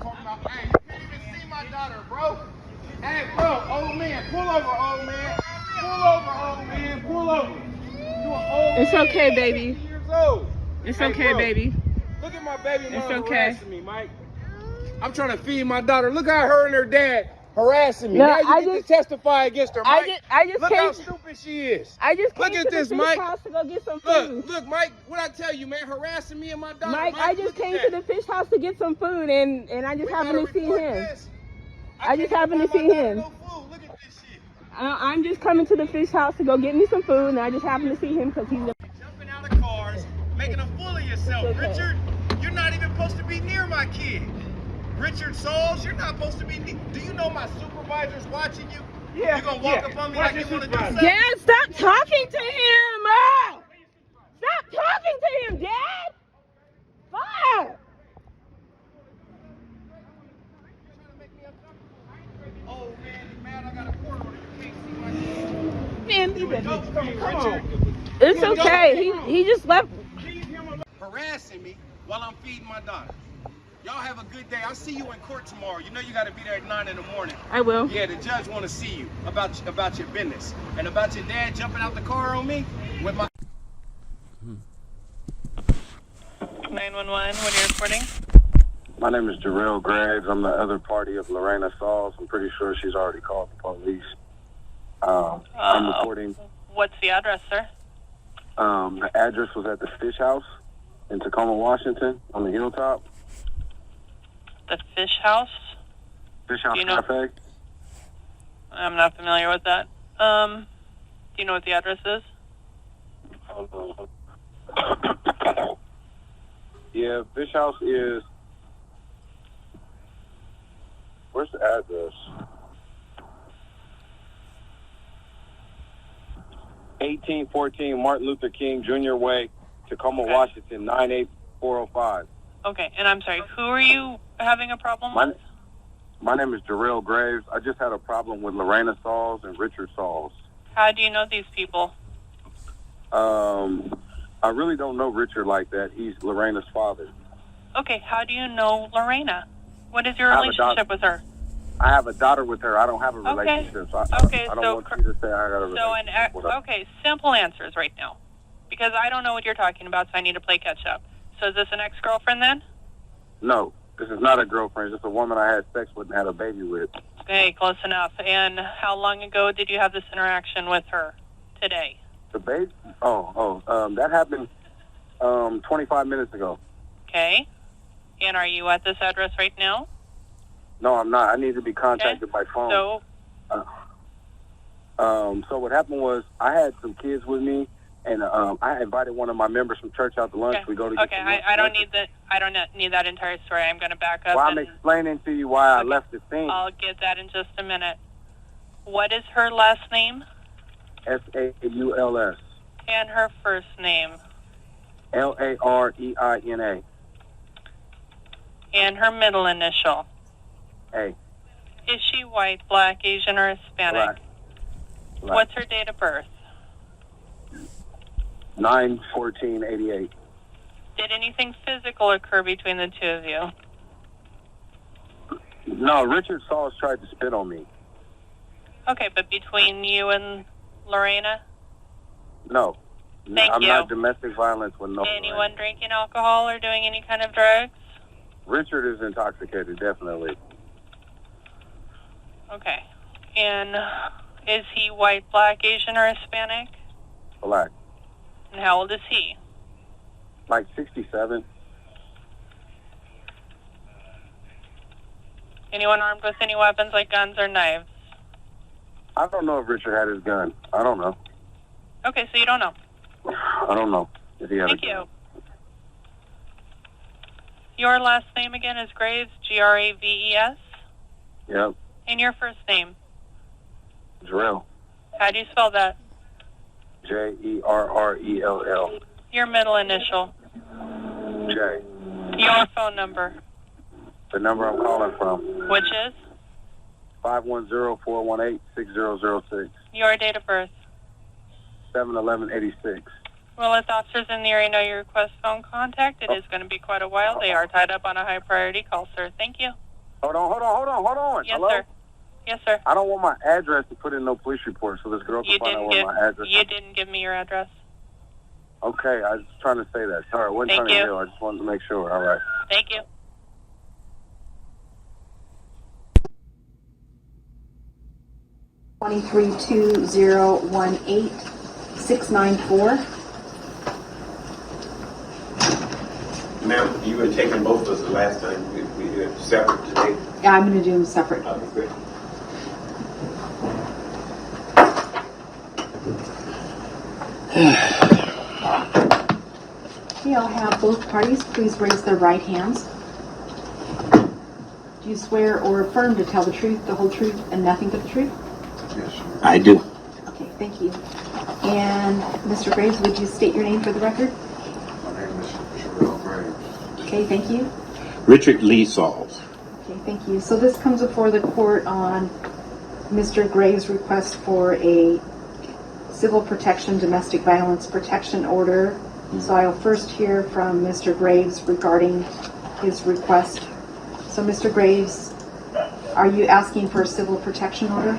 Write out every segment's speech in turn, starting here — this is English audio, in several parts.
talking about, hey, you can't even see my daughter, bro. Hey, bro, old man, pull over, old man. Pull over, old man, pull over. You an old It's man, okay, baby. 50 years old. It's hey, okay, bro, baby. Look at my baby mom harassing me, Mike. I'm trying to feed my daughter. Look how her and her dad harassing me. No, now you get to testify against her, Mike. Look how stupid she is. I just look came at to this, the Mike. fish house to go get some food. Look, Mike, what I tell you, man, harassing me and my daughter. Mike, I just came to the fish house to get some food, and I just happened to see him. I just happened to see him. No food. Look at this shit. I'm just coming to the fish house to go get me some food, and I just happened to see him because he's jumping out of cars, making a fool of yourself. Okay. Richard, you're not even supposed to be near my kid. Richard Sauls, you're not supposed to be. Do you know my supervisor's watching you? Yeah. You're gonna walk up on me like you want to do something? Dad, stop talking to him! Stop talking to him, Dad! Fuck! Oh man, you mad? I got a court order. You can't see my kid. Man, leave that bitch. Come on. It's okay. He just left. Harassing me while I'm feeding my daughter. Y'all have a good day. I'll see you in court tomorrow. You know you got to be there at 9 in the morning. I will. Yeah, the judge want to see you about your business and about your dad jumping out the car on me with my. 911. What are you reporting? My name is Jarrell Graves. I'm the other party of Lorena Sauls. I'm pretty sure she's already called the police. I'm reporting. What's the address, sir? The address was at the Fish House in Tacoma, Washington, on the hilltop. The Fish House? Fish House Cafe. I'm not familiar with that. Do you know what the address is? Yeah, Fish House is. Where's the address? 1814 Martin Luther King Jr. Way, Tacoma, Washington, 98405. Okay, and I'm sorry, who are you having a problem with? My name is Jarrell Graves. I just had a problem with Lorena Sauls and Richard Sauls. How do you know these people? I really don't know Richard like that. He's Lorena's father. Okay, how do you know Lorena? What is your relationship with her? I have a daughter with her. I don't have a relationship. So I don't want you to say I got a relationship with her. Okay, simple answers right now. Because I don't know what you're talking about, so I need to play catch up. So is this an ex-girlfriend then? No, this is not a girlfriend. It's just a woman I had sex with and had a baby with. Okay, close enough. And how long ago did you have this interaction with her? Today? The baby? That happened 25 minutes ago. Okay. And are you at this address right now? No, I'm not. I need to be contacted by phone. So what happened was I had some kids with me, and I invited one of my members from church out to lunch. Okay. We go to get lunch. I don't need that entire story. I'm going to back up. Well, I'm explaining to you why I left the scene. I'll get that in just a minute. What is her last name? Sauls. And her first name? Lareina. And her middle initial? A. Is she white, black, Asian, or Hispanic? Black. What's her date of birth? 9/14/88. Did anything physical occur between the two of you? No, Richard Sauls tried to spit on me. Okay, but between you and Lorena? No. I'm not domestic violence with no. Anyone drinking alcohol or doing any kind of drugs? Richard is intoxicated, definitely. Okay. And is he white, black, Asian, or Hispanic? Black. And how old is he? Like 67. Anyone armed with any weapons like guns or knives? I don't know if Richard had his gun. I don't know. Okay, so you don't know. I don't know if he had a gun. Thank you. Your last name again is Graves, Graves? Yep. And your first name? Jarrell. How do you spell that? Jerrell. Your middle initial? J. Your phone number? The number I'm calling from. Which is? 510-418-6006. Your date of birth? 7/11/86. Well, let the officers in the area know you request phone contact. It is going to be quite a while. They are tied up on a high priority call, sir. Thank you. Hold on. Yes, Hello? sir. Yes, sir. I don't want my address to put in no police report, so this girl can find out where my address is. You didn't give me your address. Okay, I was trying to say that. Sorry, I wasn't trying to yell. I just wanted to make sure. All right. Thank you. $232018-694. Ma'am, you were taking both of us the last time. We did separate today. Yeah, I'm going to do them separate. Okay. Okay, I'll have both parties please raise their right hands. Do you swear or affirm to tell the truth, the whole truth, and nothing but the truth? Yes, sir. I do. Okay, thank you. And Mr. Graves, would you state your name for the record? My name is June Graves. Okay, thank you. Richard Lee Sauls. Okay, thank you. So this comes before the court on Mr. Graves' request for a civil protection, domestic violence protection order. So I'll first hear from Mr. Graves regarding his request. So Mr. Graves, are you asking for a civil protection order?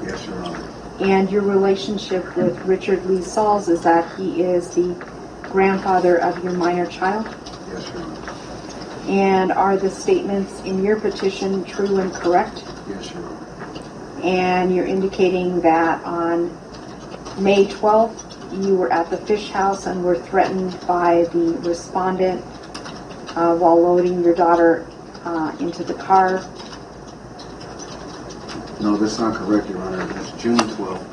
Yes, Your Honor. And your relationship with Richard Lee Sauls is that he is the grandfather of your minor child? Yes, Your Honor. And are the statements in your petition true and correct? Yes, Your Honor. And you're indicating that on May 12th, you were at the Fish House and were threatened by the respondent while loading your daughter into the car. No, that's not correct, Your Honor. That's June 12th.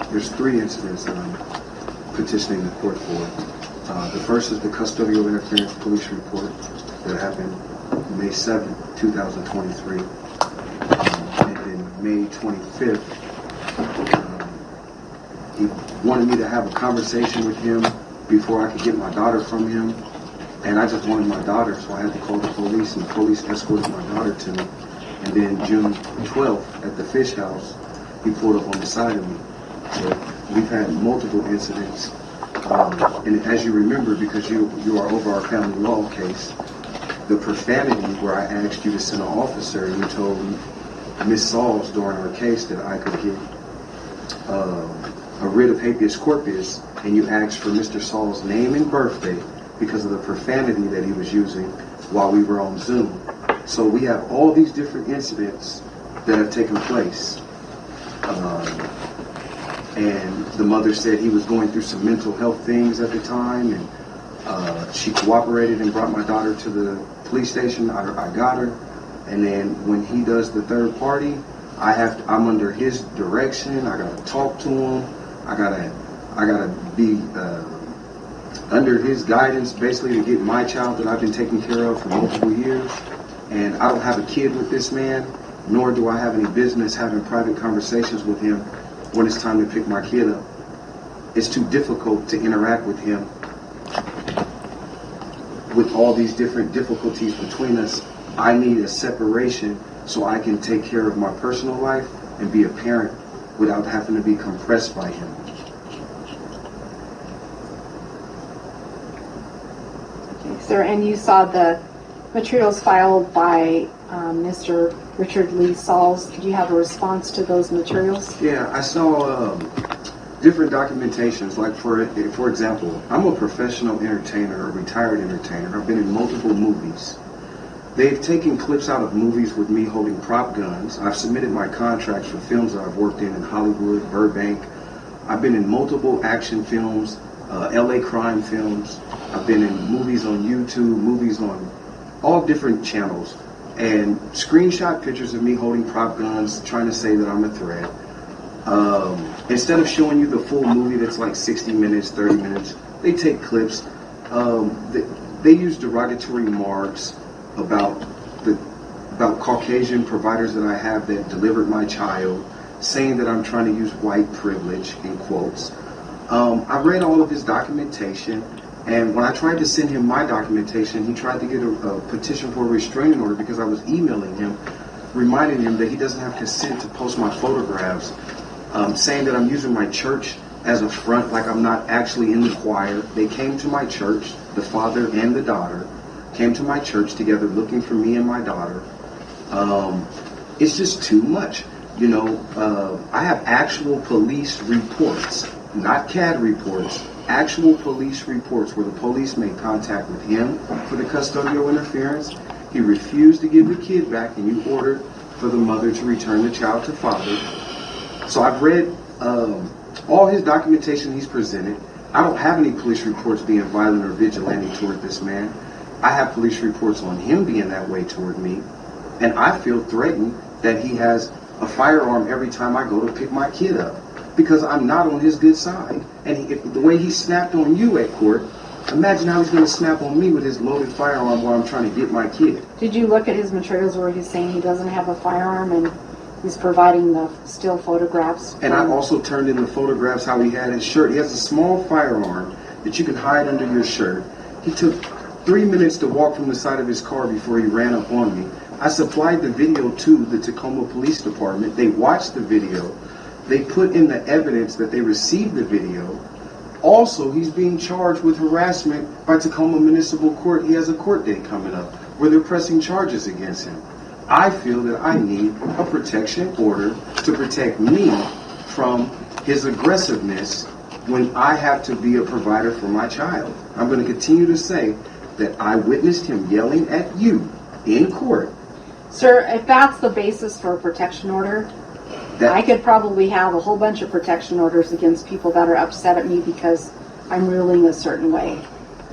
There's three incidents that I'm petitioning the court for. The first is the custodial interference police report that happened May 7th, 2023. And then May 25th, he wanted me to have a conversation with him before I could get my daughter from him. And I just wanted my daughter, so I had to call the police, and the police escorted my daughter to me. And then June 12th at the Fish House, he pulled up on the side of me. So we've had multiple incidents. And as you remember, because you are over our family law case, the profanity where I asked you to send an officer and you told Miss Sauls during our case that I could get a writ of habeas corpus, and you asked for Mr. Sauls' name and birthday because of the profanity that he was using while we were on Zoom. So we have all these different incidents that have taken place. And the mother said he was going through some mental health things at the time, and she cooperated and brought my daughter to the police station. I got her, and then when he does the third party, I'm under his direction. I gotta talk to him. I gotta be under his guidance, basically, to get my child that I've been taking care of for multiple years. And I don't have a kid with this man, nor do I have any business having private conversations with him when it's time to pick my kid up. It's too difficult to interact with him with all these different difficulties between us. I need a separation so I can take care of my personal life and be a parent without having to be compressed by him. Okay, sir, and you saw the materials filed by Mr. Richard Lee Sauls. Did you have a response to those materials? Yeah, I saw different documentations. Like for example, I'm a professional entertainer, a retired entertainer. I've been in multiple movies. They've taken clips out of movies with me holding prop guns. I've submitted my contracts for films that I've worked in Hollywood, Burbank. I've been in multiple action films, LA crime films. I've been in movies on YouTube, movies on all different channels, and screenshot pictures of me holding prop guns, trying to say that I'm a threat. Instead of showing you the full movie that's like 60 minutes, 30 minutes, they take clips. They use derogatory remarks about Caucasian providers that I have that delivered my child, saying that I'm trying to use white privilege, in quotes. I read all of his documentation, and when I tried to send him my documentation, he tried to get a petition for a restraining order because I was emailing him, reminding him that he doesn't have consent to post my photographs, saying that I'm using my church as a front, like I'm not actually in the choir. They came to my church, the father and the daughter. came to my church together looking for me and my daughter. It's just too much. You know, I have actual police reports, not CAD reports, actual police reports where the police made contact with him for the custodial interference. He refused to give the kid back, and you ordered for the mother to return the child to father. So I've read all his documentation he's presented. I don't have any police reports being violent or vigilante toward this man. I have police reports on him being that way toward me, and I feel threatened that he has a firearm every time I go to pick my kid up because I'm not on his good side. And the way he snapped on you at court, imagine how he's going to snap on me with his loaded firearm while I'm trying to get my kid. Did you look at his materials where he's saying he doesn't have a firearm and he's providing the still photographs? And I also turned in the photographs how he had his shirt. He has a small firearm that you can hide under your shirt. He took 3 minutes to walk from the side of his car before he ran up on me. I supplied the video to the Tacoma Police Department. They watched the video. They put in the evidence that they received the video. Also, he's being charged with harassment by Tacoma Municipal Court. He has a court date coming up where they're pressing charges against him. I feel that I need a protection order to protect me from his aggressiveness when I have to be a provider for my child. I'm going to continue to say that I witnessed him yelling at you in court. Sir, if that's the basis for a protection order, I could probably have a whole bunch of protection orders against people that are upset at me because I'm ruling a certain way.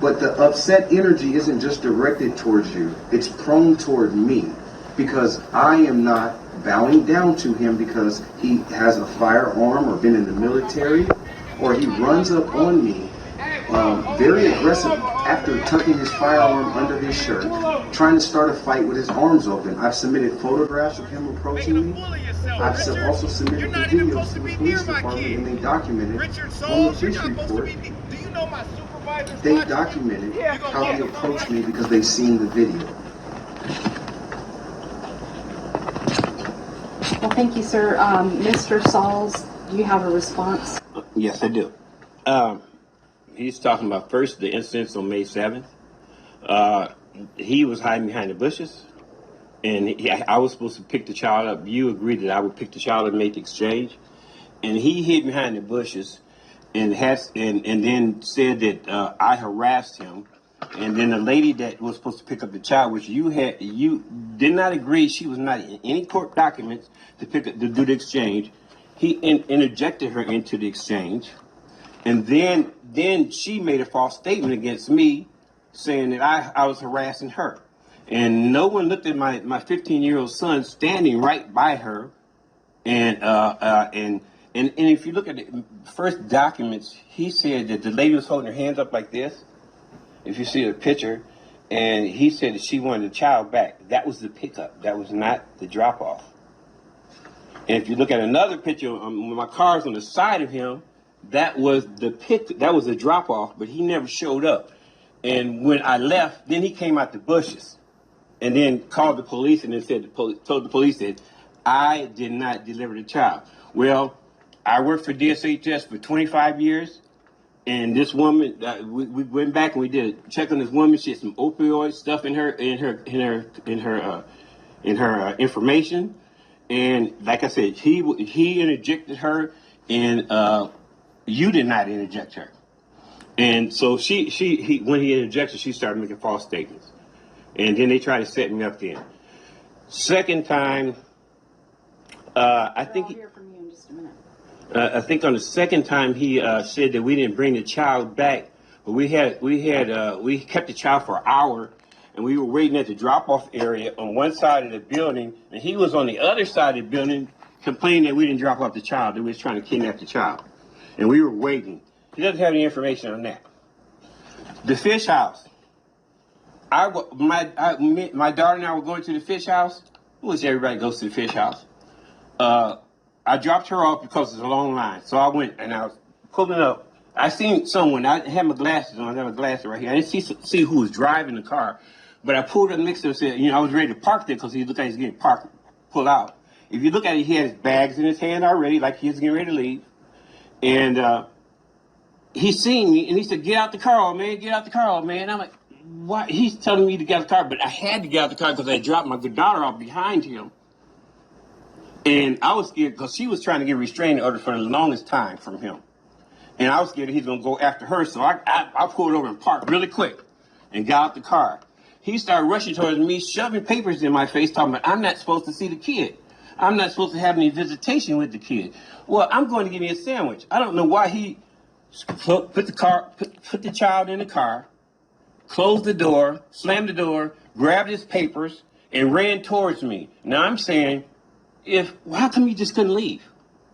But the upset energy isn't just directed towards you. It's prone toward me because I am not bowing down to him because he has a firearm or been in the military, or he runs up on me very aggressive after tucking his firearm under his shirt, trying to start a fight with his arms open. I've submitted photographs of him approaching me. I've also submitted the videos to the police department, and they documented on the police report. They documented how he approached me because they've seen the video. Well, thank you, sir. Mr. Sauls, do you have a response? Yes, I do. He's talking about first the incidents on May 7th. He was hiding behind the bushes, and I was supposed to pick the child up. You agreed that I would pick the child and make the exchange, and he hid behind the bushes, and then said that I harassed him. And then the lady that was supposed to pick up the child, which you did not agree, she was not in any court documents to do the exchange. He interjected her into the exchange. And then she made a false statement against me, saying that I was harassing her. And no one looked at my 15-year-old son standing right by her. And if you look at the first documents, he said that the lady was holding her hands up like this, if you see the picture, and he said that she wanted the child back. That was the pickup. That was not the drop-off. And if you look at another picture, when my car's on the side of him, that was the drop-off, but he never showed up. And when I left, then he came out the bushes and then called the police and then told the police that I did not deliver the child. Well, I worked for DSHS for 25 years, and this woman, we went back and we did a check on this woman. She had some opioid stuff in her information, and like I said, he interjected her, and you did not interject her. And so he when he interjected, she started making false statements. And then they tried to set me up then. Second time, I think I'll hear from you in just a minute. I think on the second time he said that we didn't bring the child back, but we kept the child for an hour, and we were waiting at the drop-off area on one side of the building, and he was on the other side of the building complaining that we didn't drop off the child, that we was trying to kidnap the child. And we were waiting. He doesn't have any information on that. The fish house. My daughter and I were going to the fish house, which everybody goes to the fish house. I dropped her off because it's a long line. So I went and I was pulling up. I seen someone. I had my glasses on. I have my glasses right here. I didn't see who was driving the car. But I pulled up next to him and said, I was ready to park there because he looked like he was getting pulled out. If you look at it, he had his bags in his hand already, like he was getting ready to leave. And he seen me, and he said, "Get out the car, old man. Get out the car, old man." I'm like, why he's telling me to get out of the car, but I had to get out of the car because I dropped my daughter off behind him. And I was scared because she was trying to get a restraining order for the longest time from him. And I was scared he's going to go after her. So I pulled over and parked really quick and got out the car. He started rushing towards me, shoving papers in my face, talking about I'm not supposed to see the kid. I'm not supposed to have any visitation with the kid. Well, I'm going to give me a sandwich. I don't know why he put the child in the car, closed the door, slammed the door, grabbed his papers, and ran towards me. Now I'm saying, how come he just couldn't leave?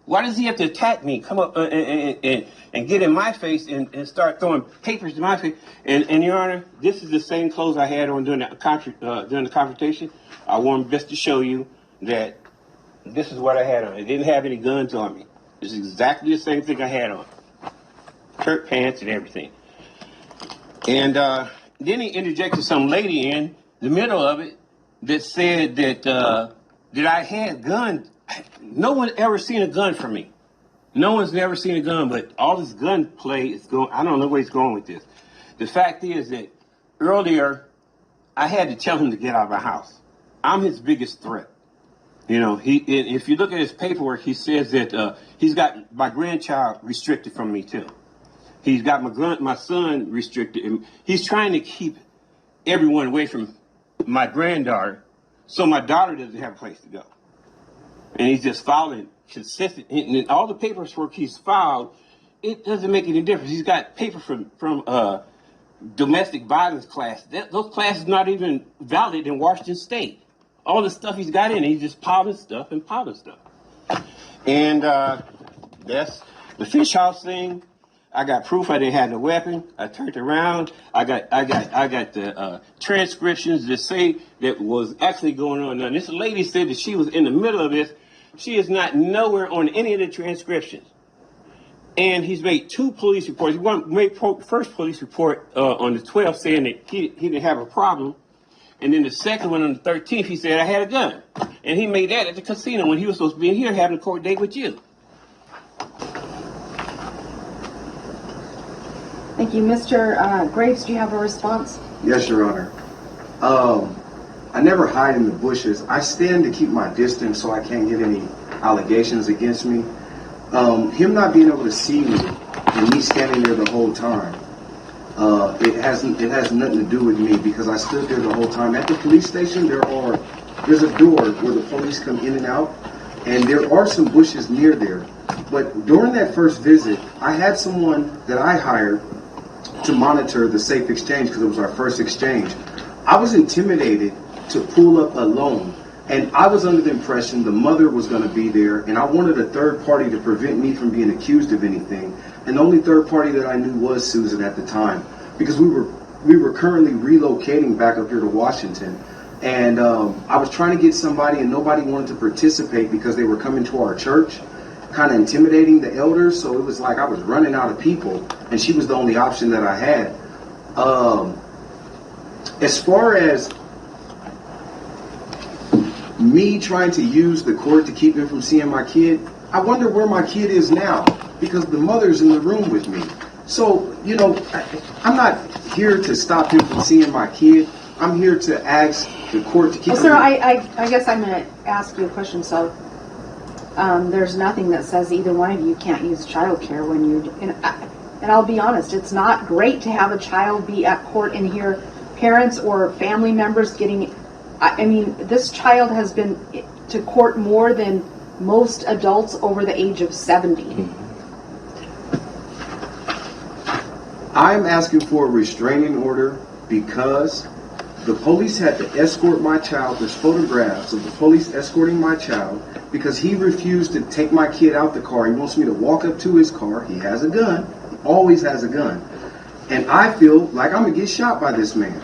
Why does he have to attack me, come up and get in my face and start throwing papers in my face? And Your Honor, this is the same clothes I had on during the confrontation. I wanted just to show you that this is what I had on. I didn't have any guns on me. This is exactly the same thing I had on. Shirt, pants, and everything. And then he interjected some lady in the middle of it that said that I had guns. No one ever seen a gun from me. No one's never seen a gun, but all this gun play is going. I don't know where he's going with this. The fact is that earlier I had to tell him to get out of my house. I'm his biggest threat. You know, if you look at his paperwork, he says that he's got my grandchild restricted from me too. He's got my son restricted. And he's trying to keep everyone away from my granddaughter, so my daughter doesn't have a place to go. And he's just filing consistent. And all the paperwork he's filed, it doesn't make any difference. He's got paper from domestic violence class. Those classes not even valid in Washington State. All the stuff he's got in, he's just piling stuff. And that's the fish house thing. I got proof I didn't have no weapon. I turned around. I got the transcriptions that say that was actually going on. Now, this lady said that she was in the middle of this. She is not nowhere on any of the transcriptions. And he's made 2 police reports. He made first police report on the 12th saying that he didn't have a problem. And then the second one on the 13th, he said I had a gun. And he made that at the casino when he was supposed to be in here having a court date with you. Thank you. Mr. Graves, do you have a response? Yes, Your Honor. I never hide in the bushes. I stand to keep my distance so I can't get any allegations against me. Him not being able to see me and me standing there the whole time, it has nothing to do with me because I stood there the whole time. At the police station, there's a door where the police come in and out, and there are some bushes near there. But during that first visit, I had someone that I hired to monitor the safe exchange because it was our first exchange. I was intimidated to pull up alone, and I was under the impression the mother was going to be there, and I wanted a third party to prevent me from being accused of anything. And the only third party that I knew was Susan at the time, because we were currently relocating back up here to Washington, and I was trying to get somebody, and nobody wanted to participate because they were coming to our church, kind of intimidating the elders. So it was like I was running out of people, and she was the only option that I had. As far as me trying to use the court to keep him from seeing my kid, I wonder where my kid is now, because the mother's in the room with me. So, you know, I'm not here to stop him from seeing my kid. I'm here to ask the court to keep him. Sir, I guess I'm going to ask you a question. So, there's nothing that says either one of you can't use childcare when you're, and I'll be honest, it's not great to have a child be at court and hear parents or family members getting, I mean, this child has been to court more than most adults over the age of 70. I'm asking for a restraining order because the police had to escort my child. There's photographs of the police escorting my child because he refused to take my kid out the car. He wants me to walk up to his car. He has a gun. He always has a gun. And I feel like I'm going to get shot by this man.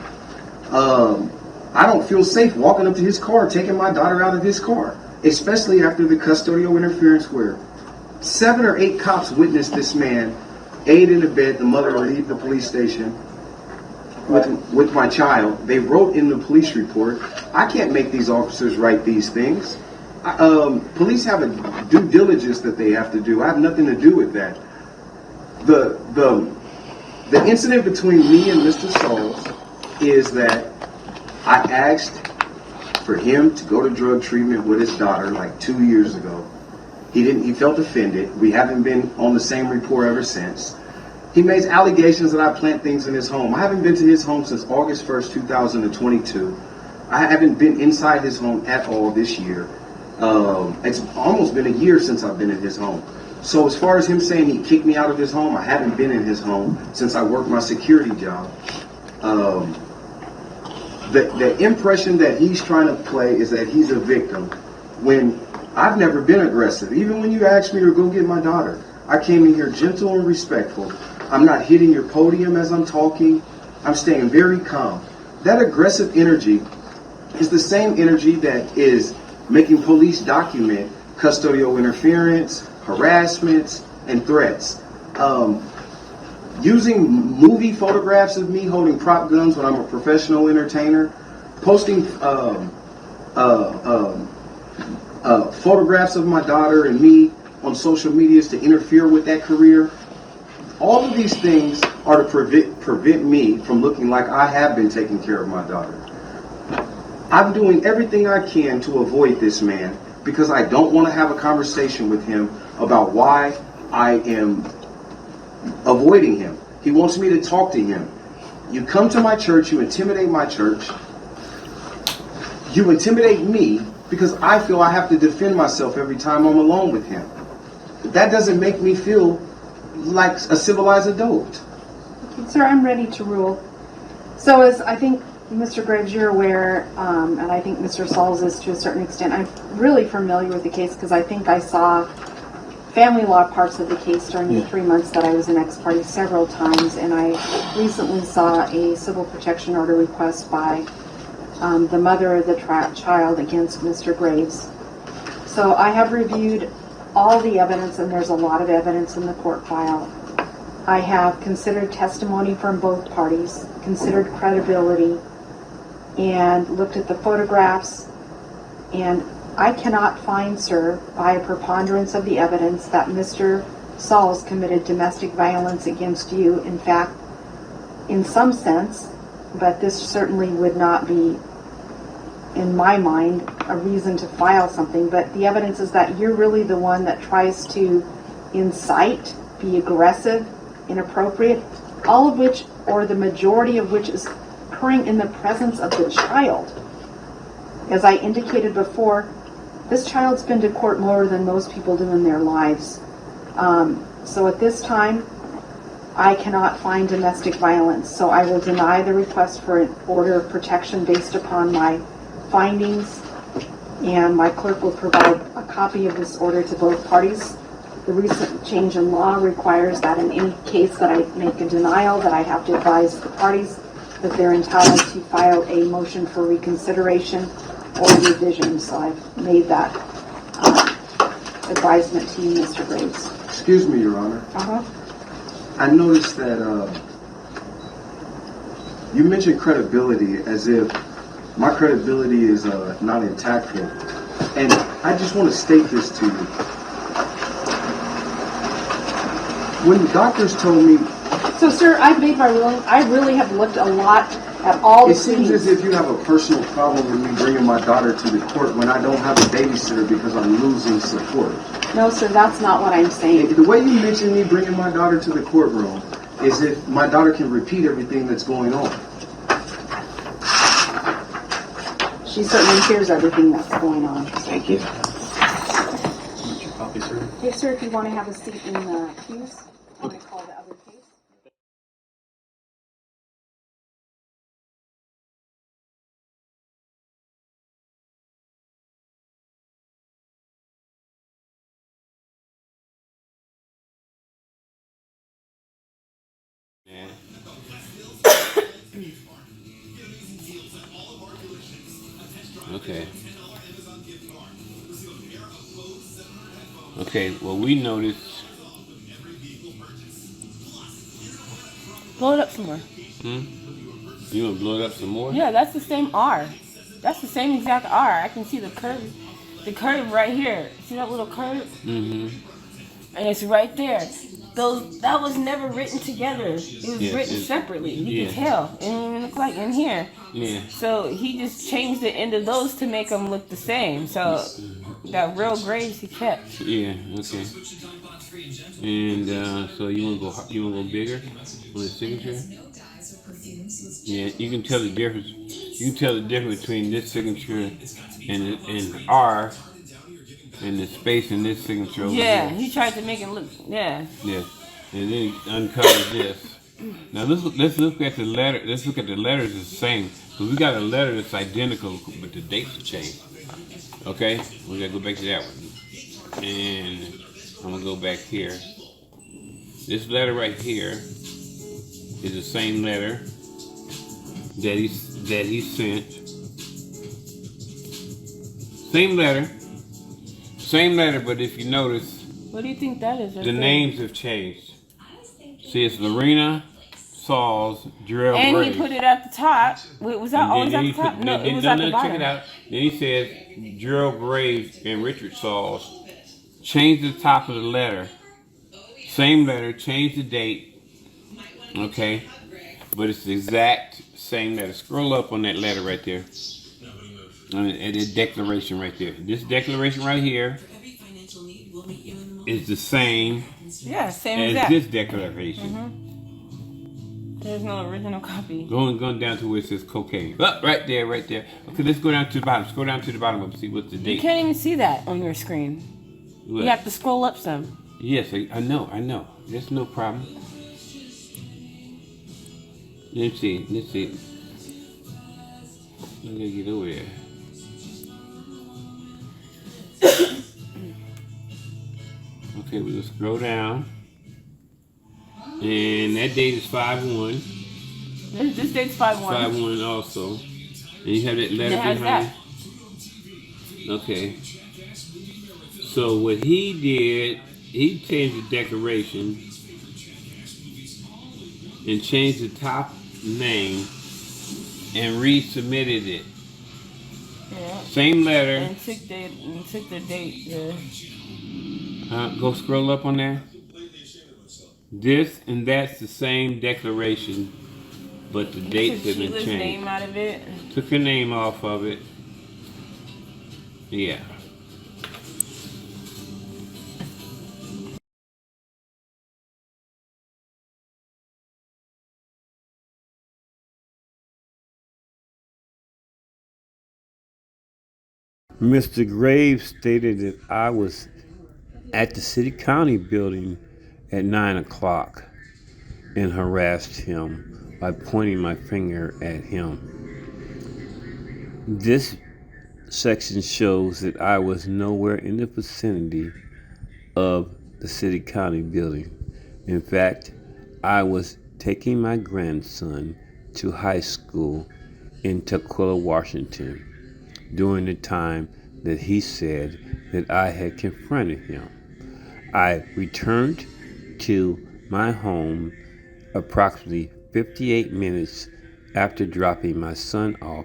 I don't feel safe walking up to his car, taking my daughter out of his car, especially after the custodial interference where 7 or 8 cops witnessed this man aid in the bed, the mother leave the police station with my child. They wrote in the police report. I can't make these officers write these things. Police have a due diligence that they have to do. I have nothing to do with that. The incident between me and Mr. Sauls is that I asked for him to go to drug treatment with his daughter like 2 years ago. He felt offended. We haven't been on the same rapport ever since. He makes allegations that I plant things in his home. I haven't been to his home since August 1st, 2022. I haven't been inside his home at all this year. It's almost been a year since I've been in his home. So as far as him saying he kicked me out of his home, I haven't been in his home since I worked my security job. The impression that he's trying to play is that he's a victim when I've never been aggressive. Even when you asked me to go get my daughter, I came in here gentle and respectful. I'm not hitting your podium as I'm talking. I'm staying very calm. That aggressive energy is the same energy that is making police document custodial interference, harassments, and threats. Using movie photographs of me holding prop guns when I'm a professional entertainer, posting photographs of my daughter and me on social medias to interfere with that career. All of these things are to prevent me from looking like I have been taking care of my daughter. I'm doing everything I can to avoid this man because I don't want to have a conversation with him about why I am avoiding him. He wants me to talk to him. You come to my church, you intimidate my church. You intimidate me because I feel I have to defend myself every time I'm alone with him. That doesn't make me feel like a civilized adult. Okay, sir, I'm ready to rule. So as I think Mr. Graves, you're aware, and I think Mr. Sauls is to a certain extent, I'm really familiar with the case because I think I saw family law parts of the case during the 3 months that I was an ex-parte several times, and I recently saw a civil protection order request by the mother of the child against Mr. Graves. So I have reviewed all the evidence, and there's a lot of evidence in the court file. I have considered testimony from both parties, considered credibility, and looked at the photographs, and I cannot find, sir, by a preponderance of the evidence that Mr. Sauls committed domestic violence against you. In fact, in some sense, but this certainly would not be, in my mind, a reason to file something, but the evidence is that you're really the one that tries to incite, be aggressive, inappropriate, all of which, or the majority of which, is occurring in the presence of the child. As I indicated before, this child's been to court more than most people do in their lives. So at this time, I cannot find domestic violence, so I will deny the request for an order of protection based upon my findings, and my clerk will provide a copy of this order to both parties. The recent change in law requires that in any case that I make a denial, that I have to advise the parties that they're entitled to file a motion for reconsideration or revision. So I've made that advisement to you, Mr. Graves. Excuse me, Your Honor. I noticed that you mentioned credibility as if my credibility is not intactful. And I just want to state this to you. When the doctors told me... So, sir, I've made my ruling. I really have looked a lot at all the It seems as if you have a personal problem with me bringing my daughter to the court when I don't have a babysitter because I'm losing support. No, sir, that's not what I'm saying. The way you mentioned me bringing my daughter to the courtroom is if my daughter can repeat everything that's going on. She certainly hears everything that's going on. Thank you. Copy, sir. Hey, sir, if you want to have a seat in the pews, I'm going to call the other case. Okay. Okay, well, we noticed. Blow it up some more. You want to blow it up some more? Yeah, that's the same R. That's the same exact R. I can see the curve. The curve right here. See that little curve? Mm-hmm. And it's right there. that was never written together. It was written separately. You can tell. It didn't even look like in here. Yeah. So he just changed the end of those to make them look the same. So that real graves he kept. Yeah. Okay. And so you wanna go bigger on the signature? Yeah. You can tell the difference. You can tell the difference between this signature and R. And the space in this signature over Yeah, here. he tried to make it look, yeah. Yes. And then he uncovered this. Now let's look at the letter. Let's look at the letters the same. Because we got a letter that's identical, but the dates have changed. Okay? We gotta go back to that one. And I'm gonna go back here. This letter right here is the same letter that he sent. Same letter, but if you notice, What do you think that is? the names have changed. See, it's Lorena Sauls, Jarrell And Graves. he put it at the top. Wait, was that always at the top? No, it was at the bottom. Check it out. Then he says Jarrell Graves and Richard Sauls. Change the top of the letter. Same letter, change the date. Okay? But it's the exact same letter. Scroll up on that letter right there. And the declaration right there. This declaration right here is the same Yeah, same as exact. this declaration. There's no original copy. Going down to where it says cocaine. Oh, right there. Okay, let's go down to the bottom. Scroll down to the bottom and see what's the date. You can't even see that on your screen. What? You have to scroll up some. Yes, I know. That's no problem. Let's see. I'm gonna get over there. Okay, we'll scroll down. And that date is 5/1. This date's 5/1. 5/1 also. And you have that letter It has behind it? Okay. So what he did, he changed the declaration and changed the top name and resubmitted it. Yeah. Same letter. And took the date. Yeah. Go scroll up on there. This and that's the same declaration, but the dates have been Took Sheila's changed. name out of it. Took her name off of it. Yeah. Mr. Graves stated that I was at the city county building at 9 o'clock and harassed him by pointing my finger at him. This section shows that I was nowhere in the vicinity of the city county building. In fact, I was taking my grandson to high school in Tukwila, Washington, during the time that he said that I had confronted him. I returned to my home approximately 58 minutes after dropping my son off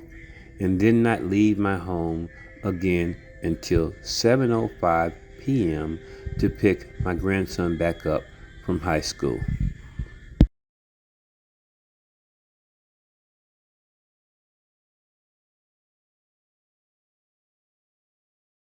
and did not leave my home again until 7:05 p.m. to pick my grandson back up from high school.